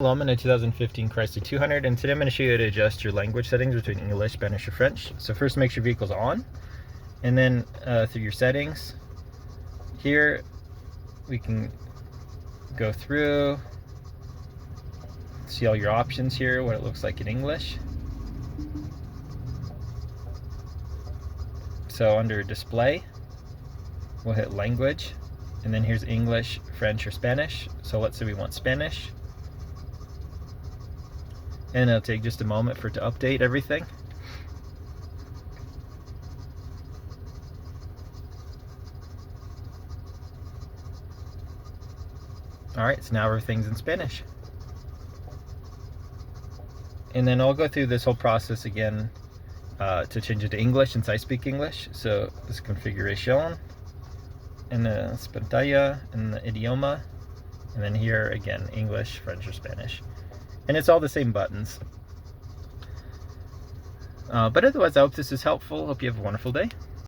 Hello, I'm in a 2015 Chrysler 200, and today I'm going to show you how to adjust your language settings between English, Spanish, or French. So first, make sure your vehicle's on, and then through your settings, here we can go through, see all your options here, what it looks like in English. So under display, we'll hit language, and then here's English, French, or Spanish. So let's say we want Spanish. And it'll take just a moment for it to update everything. Alright, so now everything's in Spanish. And then I'll go through this whole process again to change it to English since I speak English. So this configuration, and the pantalla, and the idioma, and then here again, English, French, or Spanish. And it's all the same buttons. But otherwise, I hope this is helpful. Hope you have a wonderful day.